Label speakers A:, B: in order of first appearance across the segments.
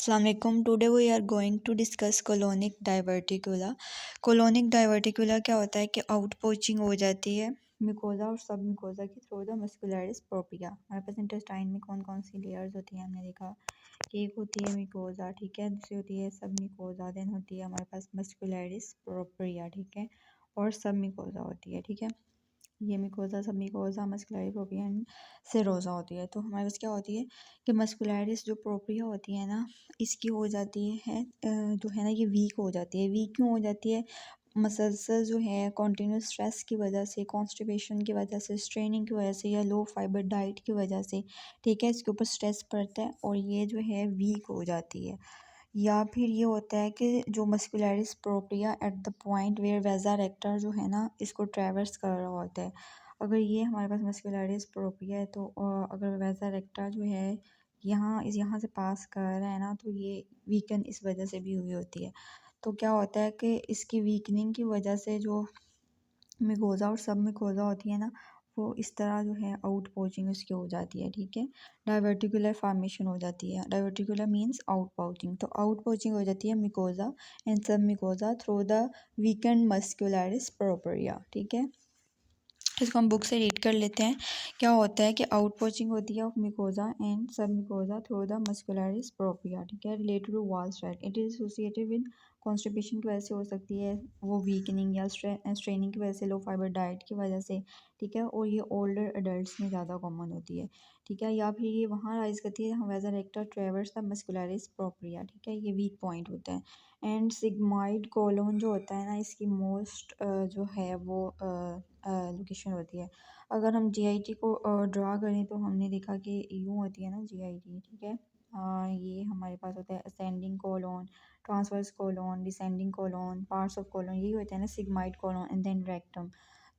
A: Assalamualaikum. Today we are going to discuss colonic diverticula. Colonic diverticula क्या होता है कि आउट पोचिंग हो जाती है मिकोजा और सब मिकोजा की थ्रू द मस्कुलरिस प्रोप्रिया। हमारे पास इंटेस्टाइन में कौन कौन सी लेयर्स होती हैं हमने देखा कि एक होती है मिकोजा, ठीक है, दूसरी होती है सब मिकोजा, देन होती है हमारे पास मस्कुलरिस प्रोप्रिया, ठीक है, और सब मिकोजा होती है, ठीक है। ये मिकोजा सब मिकोजा मस्कुलरी प्रोप्रिया सेरोजा होती है। तो हमारे पास क्या होती है कि मस्कुलरिस जो प्रोप्रिया होती है ना, इसकी हो जाती है जो है ना ये वीक हो जाती है। वीक क्यों हो जाती है? मसल्सल जो है कॉन्टीन्यूस स्ट्रेस की वजह से, कॉन्स्टिपेशन की वजह से, स्ट्रेनिंग की वजह से या लो फाइबर डाइट की वजह से, ठीक है, इसके ऊपर स्ट्रेस पड़ता है और ये जो है वीक हो जाती है। या फिर ये होता है कि जो muscularis propria at the point where vasa recta जो है ना इसको ट्रैवर्स कर रहा होता है। अगर ये हमारे पास मस्कुलरिस प्रोप्रिया है तो अगर वेजा रेक्टर जो है यहाँ से पास कर रहा है ना, तो ये वीकन इस वजह से भी हुई होती है। तो क्या होता है कि इसकी वीकनिंग की वजह से जो मिकोजा और सब मिकोजा होती है ना, वो इस तरह जो है आउट पोचिंग उसकी हो जाती है, ठीक है। डाइवर्टिकुलर फॉर्मेशन हो जाती है। डाइवर्टिकुलर मींस आउट पोचिंग। तो आउट पोचिंग हो जाती है mucosa and submucosa through the weakened muscularis propria, ठीक है। इसको हम बुक से रीड कर लेते हैं। क्या होता है कि आउट पोचिंग होती है of mucosa and submucosa through the muscularis propria, ठीक है, related to wall straight. It is associated with constipation की वजह से हो सकती है वो वीकनिंग या स्ट्रेनिंग की वजह से, लो फाइबर डाइट की वजह से, ठीक है, और ये ओल्डर अडल्ट में ज़्यादा कॉमन होती है, ठीक है। या फिर ये वहाँ राइज करती है हम vasa recta traverse the muscularis propria, ठीक है, ये वीक पॉइंट होता है। एंड सिग्माइड कोलोन जो होता है ना, इसकी मोस्ट जो है वो लोकेशन होती है। अगर हम जीआईटी को ड्रा करें तो हमने देखा कि यूँ होती है ना जीआईटी, ठीक है। ये हमारे पास होता है ascending colon, transverse colon, descending colon, parts of colon, यही होते हैं ना sigmoid colon and then rectum.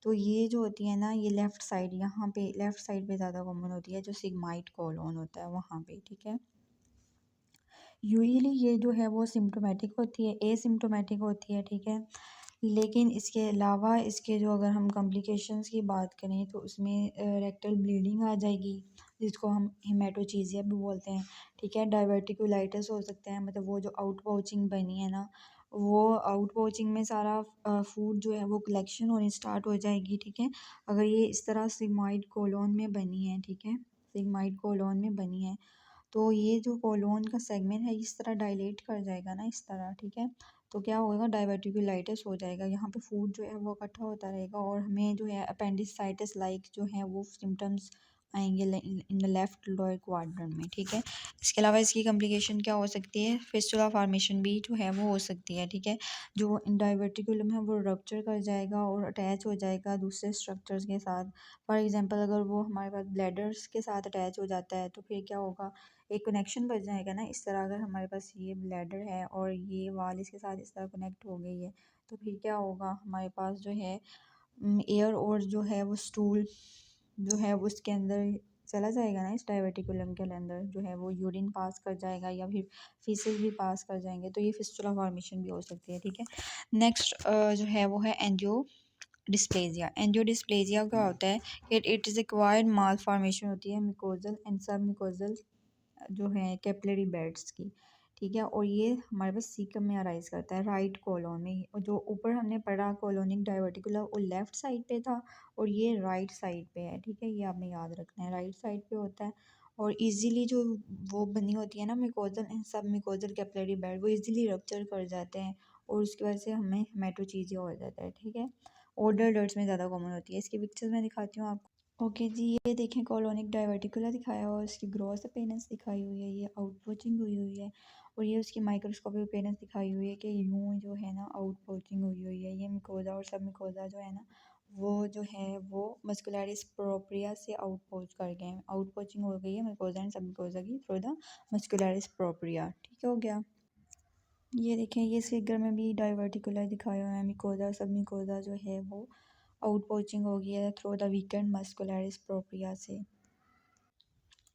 A: तो ये जो होती है ना ये लेफ़्ट साइड, यहाँ पे लेफ़्ट साइड पे ज़्यादा कॉमन होती है जो सिग्माइड कोलोन होता है वहाँ पे, ठीक है। यूजुअली ये जो है वो सिम्टोमेटिक होती है, एसिम्टोमेटिक होती है, ठीक है। लेकिन इसके अलावा इसके जो अगर हम कॉम्प्लिकेशंस की बात करें तो उसमें रेक्टल ब्लीडिंग आ जाएगी जिसको हम हेमाटोचीज़िया भी बोलते हैं, ठीक है। डाइवर्टिकुलाइटिस हो सकता है, मतलब वो जो आउट पाउचिंग बनी है ना, वो आउट पाउचिंग में सारा फूड जो है वो कलेक्शन होनी स्टार्ट हो जाएगी, ठीक है। अगर ये इस तरह सिग्माइड कोलोन में बनी है, ठीक है, सिग्माइड कोलोन में बनी है, तो ये जो कोलोन का सेगमेंट है इस तरह डायलेट कर जाएगा ना, इस तरह, ठीक है। तो क्या होगा, डाइवर्टिकुलाइटिस हो जाएगा, यहाँ पे फूड जो है वो इकट्ठा होता रहेगा और हमें जो है अपेंडिसाइटिस लाइक जो है वो सिम्टम्स आएंगे in the left lower quadrant में, ठीक है। इसके अलावा इसकी कॉम्प्लिकेशन क्या हो सकती है, फिस्टुला फॉर्मेशन भी जो है वो हो सकती है, ठीक है। जो डाइवर्टिकुलम है वो रप्चर कर जाएगा और अटैच हो जाएगा दूसरे स्ट्रक्चर्स के साथ। फॉर एग्जांपल अगर वो हमारे पास ब्लैडर्स के साथ अटैच हो जाता है तो फिर क्या होगा, एक कनेक्शन बच जाएगा ना इस तरह। अगर हमारे पास ये ब्लैडर है और ये वाल इसके साथ इस तरह कनेक्ट हो गई है तो फिर क्या होगा, हमारे पास जो है एयर और जो है वो स्टूल जो है वो उसके अंदर चला जाएगा ना, इस डाइवर्टिकुलम के अंदर जो है वो यूरिन पास कर जाएगा या फिर फीसेस भी पास कर जाएंगे, तो ये फिस्टुला फॉर्मेशन भी हो सकती है, ठीक है। नेक्स्ट जो है वो है एंजियो डिस्प्लेजिया। एंजियो डिस्प्लेजिया क्या होता है कि it is acquired mall formation होती है मिकोजल एंड सब मिकोजल जो है कैपिलरी बेड्स की, ठीक है। और ये हमारे पास सीकम में अराइज करता है राइट कोलोन में। और जो ऊपर हमने पढ़ा कोलोनिक डाइवर्टिकुलर वो लेफ्ट साइड पे था और ये राइट साइड पे है, ठीक है, ये आपने याद रखना है, राइट साइड पे होता है। और इजीली जो वो बनी होती है ना मिकोजल एंड सब मिकोजल कैपिलरी बेड, वो इजीली रप्चर कर जाते हैं और उसकी वजह से हमें हेमाटोचीजिया हो जाता है, ठीक है। ओल्डर अडल्ट्स में ज़्यादा कॉमन होती है। इसकी पिक्चर्स मैं दिखाती हूँ आपको। ओके जी, ये देखें कॉलोनिक डाइवर्टिकुलर दिखाया हुआ है, उसकी ग्रॉस अपीयरेंस दिखाई हुई है, ये आउट पोचिंग हुई हुई है, और ये उसकी माइक्रोस्कोपिक अपीयरेंस दिखाई हुई है कि यूँ जो है ना आउट पोचिंग हुई हुई है। ये मिकोजा और सब मिकोजा जो है ना वो जो है वो मस्कुलरिस प्रोप्रिया से आउट पोच कर गए हैं, आउट पोचिंग हो गई है मिकोजा एंड सब मिकोजा की थ्रू द मस्कुलरिस प्रोप्रिया, ठीक हो गया। ये देखें, ये इस फिगर में भी डाइवर्टिकुलर दिखाया हुआ है, मिकोजा सब मिकोजा जो है वो आउट पोचिंग हो गई है through the weakened muscularis propria से।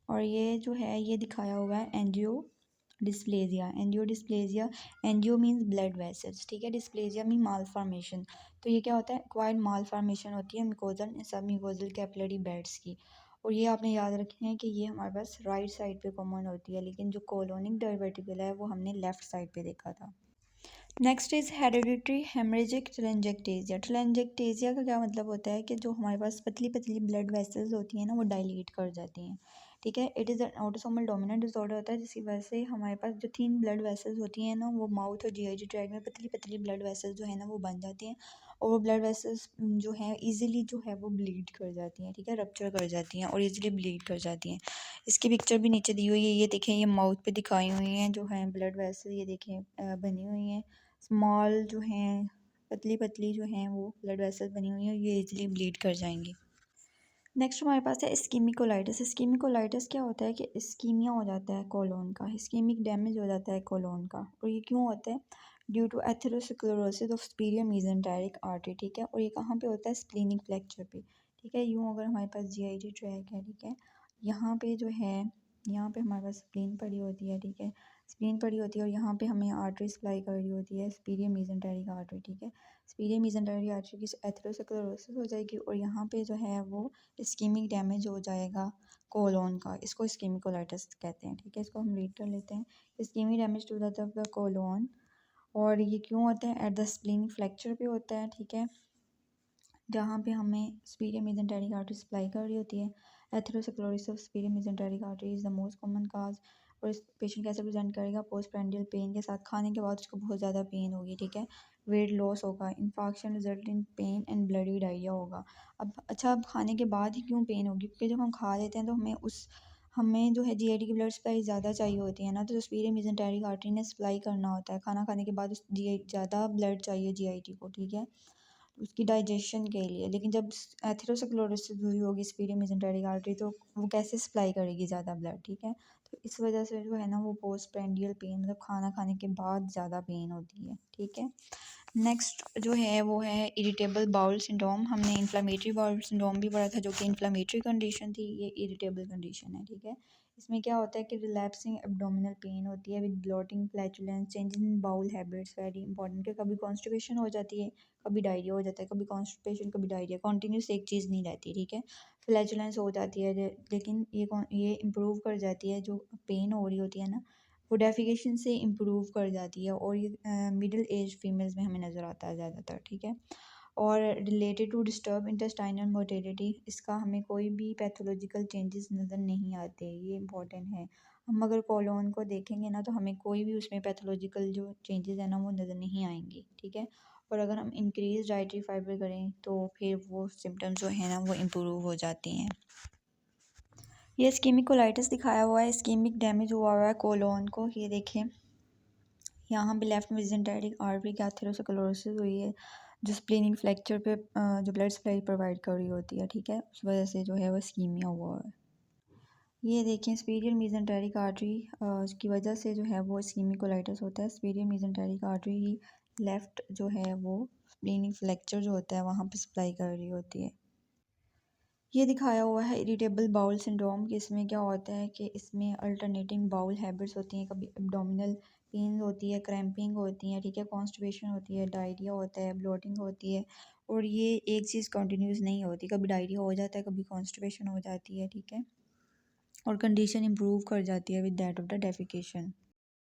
A: और ये जो है ये दिखाया हुआ है angio dysplasia. Angio dysplasia, angio means blood vessels, ठीक है, डिस्प्लेजिया मीन माल फॉर्मेशन। तो ये क्या होता है, एक्वायर्ड माल फॉर्मेशन होती है मिकोजल सब मिकोजल कैपिलरी बेड्स की। और ये आपने याद रखना है कि ये हमारे पास राइट साइड पे कॉमन होती है, लेकिन जो कोलोनिक डाइवर्टिकुला है वो हमने लेफ़्ट साइड पे देखा था। Next is hereditary haemorrhagic telangiectasia. Telangiectasia का क्या मतलब होता है कि जो हमारे पास पतली पतली ब्लड वेसल्स होती हैं ना वो डायलेट कर जाती हैं, ठीक है। It is an autosomal dominant disorder होता है, जिसकी वजह से हमारे पास जो थिन ब्लड वेसल्स होती हैं ना वो माउथ और जीआईटी ट्रैक्ट में पतली पतली ब्लड वेसल्स जो है ना वो बन जाती हैं, और वो ब्लड वेसल्स जो हैं ईजिली जो है वो ब्लीड कर जाती हैं, ठीक है, रप्चर कर जाती हैं और ईजिली ब्लीड कर जाती हैं। इसकी पिक्चर भी नीचे दी हुई है, ये देखें, ये माउथ पे दिखाई हुई हैं जो हैं ब्लड वेसल, ये देखें बनी हुई हैं स्मॉल जो हैं, पतली पतली जो हैं वो ब्लड वेसल बनी हुई हैं, ये इजीली ब्लीड कर जाएंगी। नेक्स्ट हमारे पास है इस्कीमिकोलाइटिस। इस्कीमिकोलाइटिस क्या होता है कि इस्कीमिया हो जाता है कोलोन का, इस्कीमिक डैमेज हो जाता है कोलोन का, और ये क्यों होता है? Due to atherosclerosis of superior mesenteric artery, ठीक है। और ये कहाँ पे होता है? स्प्लीनिक फ्रैक्चर पे, ठीक है। यूँ अगर हमारे पास जीआईटी ट्रैक है, ठीक है, यहाँ पे जो है, यहाँ पे हमारे पास स्प्लीन पड़ी होती है, ठीक है, स्प्लीन पड़ी होती है, और यहाँ पे हमें आर्टरी सप्लाई कर रही होती है, सुपीरियर मेसेंटेरिक आर्टरी, ठीक है। सुपीरियर मेसेंटेरिक आर्टरी की एथेरोस्क्लेरोसिस हो जाएगी, और यहाँ पे जो है वो इस्कीमिक डैमेज हो जाएगा कोलोन का, इसको इस्कीमिकोलाइटिस कहते हैं, ठीक है। इसको हम रीड कर लेते हैं। Ischaemic damage to the colon, और ये क्यों होता है? एट द स्प्लीनिक फ्रैक्चर पे होता है, ठीक है, जहाँ पे हमें सुपीरियर मेसेंटेरिक आर्टरी सप्लाई कर रही होती है। Atherosclerosis of superior mesenteric artery is the most common cause. और इस पेशेंट कैसे प्रेजेंट करेगा? पोस्ट प्रेंडियल पेन के साथ, खाने के बाद उसको बहुत ज़्यादा पेन होगी, ठीक है, वेट लॉस होगा, infection result in pen and bloody diarrhoea होगा। अब खाने के बाद ही क्यों पेन होगी? क्योंकि जब हम खा लेते हैं तो हमें जो है जीआईटी की ब्लड सप्लाई ज़्यादा चाहिए होती है ना, तो सुपीरियर मेसेंटेरिक आर्टरी ने सप्लाई करना होता है, खाना खाने के बाद उस ज़्यादा ब्लड चाहिए जीआईटी को, ठीक है, उसकी डाइजेशन के लिए। लेकिन जब एथेरोस्क्लेरोसिस हुई होगी सुपीरियर मेसेंटेरिक आर्टरी, तो वो कैसे सप्लाई करेगी ज़्यादा ब्लड, ठीक है। तो इस वजह से जो है ना वो पोस्ट प्रेंडियल पेन, मतलब खाना खाने के बाद ज़्यादा पेन होती है, ठीक है। नेक्स्ट जो है वो है इरिटेबल बाउल सिंड्रोम। हमने इन्फ्लेमेटरी बाउल सिंड्रोम भी पढ़ा था, जो कि इन्फ्लेमेटरी कंडीशन थी, ये इरिटेबल कंडीशन है, ठीक है। इसमें क्या होता है कि रिलैप्सिंग एब्डोमिनल पेन होती है with bloating, flatulence, change in bowel habits, very important, कि कभी कॉन्स्टिपेशन हो जाती है, कभी डायरिया हो जाता है, कभी कॉन्स्टिपेशन कभी डायरिया, कॉन्टीन्यूस एक चीज़ नहीं रहती, ठीक है। फ्लैचुलेंस हो जाती है, लेकिन ये इम्प्रूव कर जाती है, जो पेन हो रही होती है ना वो डेफिकेशन से इम्प्रूव कर जाती है, और ये मिडिल एज फीमेल्स में हमें नज़र आता है ज़्यादातर, ठीक है। और related to disturb intestinal motility, इसका हमें कोई भी पैथोलॉजिकल चेंजेस नज़र नहीं आते, ये इंपॉर्टेंट है। हम अगर कोलोन को देखेंगे ना तो हमें कोई भी उसमें पैथोलॉजिकल जो चेंजेस है ना वो नज़र नहीं आएंगे, ठीक है। और अगर हम इंक्रीज डाइटरी फाइबर करें तो फिर वो सिम्टम्स जो है ना वो इम्प्रूव हो जाती हैं। ये इस्कीमिक कोलाइटिस दिखाया हुआ है, इस्कीमिक डैमेज हुआ है कोलोन को, ये देखें, यहाँ पे लेफ्ट मेसेंटेरिक आर्टरी की एथेरोस्क्लेरोसिस हुई है, जो स्प्लीनिक फ्रैक्चर पे जो ब्लड सप्लाई प्रोवाइड कर रही होती है, ठीक है, उस वजह से जो है वो इस्कीमिया हुआ है। ये देखें, सुपीरियर मेसेंटेरिक आर्टरी की वजह से जो है वो इस्कीमिक कोलाइटिस होता है। सुपीरियर मेसेंटेरिक आर्टरी ही लेफ़्ट जो है वो स्प्लीनिक फ्रैक्चर जो होता है वहाँ पे सप्लाई कर रही होती है। ये दिखाया हुआ है इरिटेबल बाउल सिंड्रोम कि इसमें क्या होता है कि इसमें अल्टरनेटिंग बाउल हैबिट्स होती हैं, कभी एब्डोमिनल पेन होती है, क्रैम्पिंग होती है, ठीक है, कॉन्स्टिपेशन होती है, डायरिया होता है, ब्लोटिंग होती है, और ये एक चीज़ कंटिन्यूस नहीं होती, कभी डायरिया हो जाता है, कभी कॉन्स्टिपेशन हो जाती है, ठीक है, और कंडीशन इम्प्रूव कर जाती है with that of the defecation.